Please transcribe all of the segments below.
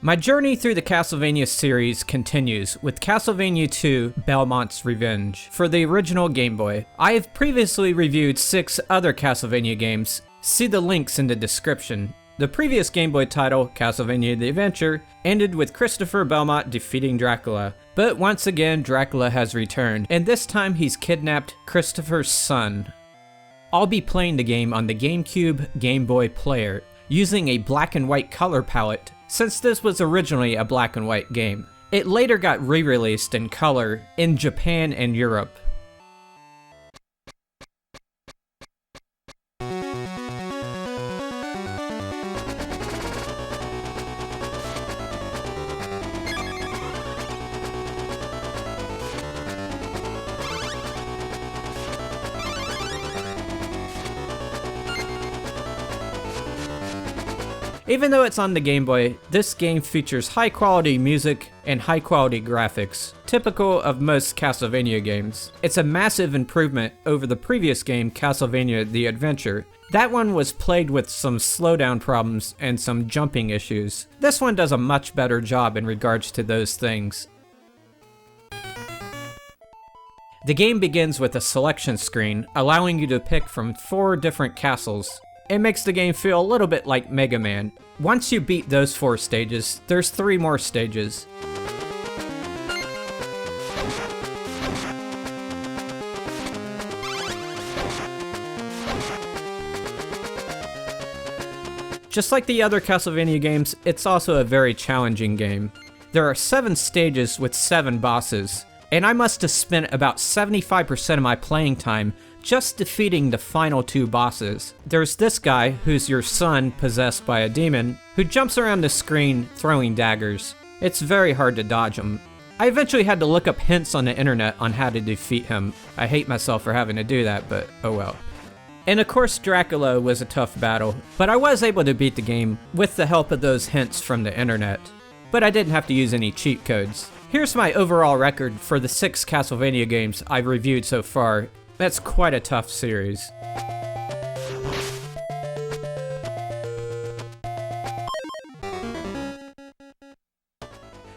My journey through the Castlevania series continues with Castlevania II: Belmont's Revenge for the original Game Boy. I have previously reviewed 6 other Castlevania games, see the links in the description. The previous Game Boy title, Castlevania the Adventure, ended with Christopher Belmont defeating Dracula. But once again, Dracula has returned, and this time he's kidnapped Christopher's son. I'll be playing the game on the Gamecube Game Boy player, using a black and white color palette, since this was originally a black and white game. It later got re-released in color in Japan and Europe. Even though it's on the Game Boy, this game features high quality music and high quality graphics, typical of most Castlevania games. It's a massive improvement over the previous game, Castlevania the Adventure. That one was plagued with some slowdown problems and some jumping issues. This one does a much better job in regards to those things. The game begins with a selection screen, allowing you to pick from 4 different castles. It makes the game feel a little bit like Mega Man. Once you beat those 4 stages, there's 3 more stages. Just like the other Castlevania games, it's also a very challenging game. There are 7 stages with 7 bosses, and I must have spent about 75% of my playing time just defeating the final 2 bosses. There's this guy, who's your son possessed by a demon, who jumps around the screen throwing daggers. It's very hard to dodge him. I eventually had to look up hints on the internet on how to defeat him. I hate myself for having to do that, but oh well. And of course Dracula was a tough battle, but I was able to beat the game with the help of those hints from the internet. But I didn't have to use any cheat codes. Here's my overall record for the 6 Castlevania games I've reviewed so far. That's quite a tough series.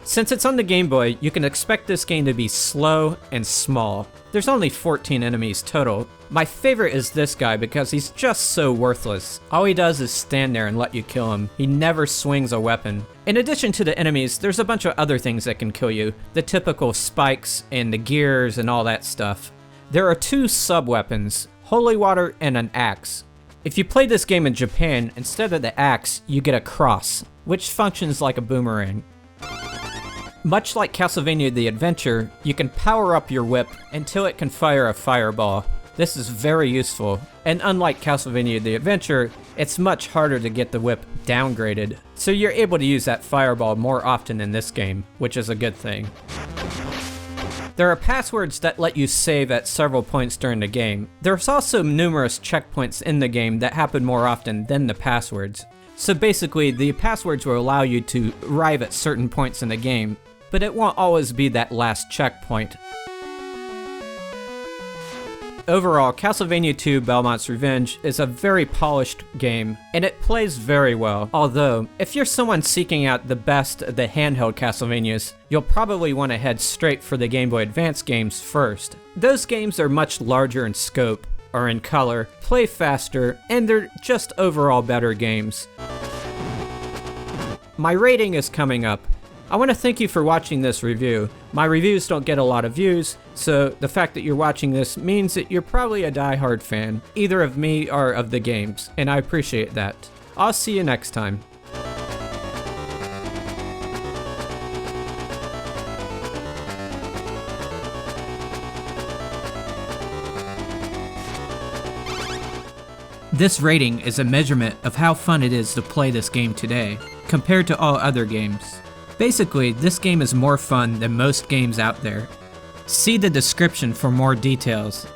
Since it's on the Game Boy, you can expect this game to be slow and small. There's only 14 enemies total. My favorite is this guy because he's just so worthless. All he does is stand there and let you kill him. He never swings a weapon. In addition to the enemies, there's a bunch of other things that can kill you. The typical spikes and the gears and all that stuff. There are 2 sub-weapons, holy water and an axe. If you play this game in Japan, instead of the axe, you get a cross, which functions like a boomerang. Much like Castlevania the Adventure, you can power up your whip until it can fire a fireball. This is very useful, and unlike Castlevania the Adventure, it's much harder to get the whip downgraded, so you're able to use that fireball more often in this game, which is a good thing. There are passwords that let you save at several points during the game. There's also numerous checkpoints in the game that happen more often than the passwords. So basically, the passwords will allow you to arrive at certain points in the game, but it won't always be that last checkpoint. Overall, Castlevania II: Belmont's Revenge is a very polished game, and it plays very well. Although, if you're someone seeking out the best of the handheld Castlevanias, you'll probably want to head straight for the Game Boy Advance games first. Those games are much larger in scope, are in color, play faster, and they're just overall better games. My rating is coming up. I want to thank you for watching this review. My reviews don't get a lot of views, so the fact that you're watching this means that you're probably a die-hard fan, either of me or of the games, and I appreciate that. I'll see you next time. This rating is a measurement of how fun it is to play this game today, compared to all other games. Basically, this game is more fun than most games out there. See the description for more details.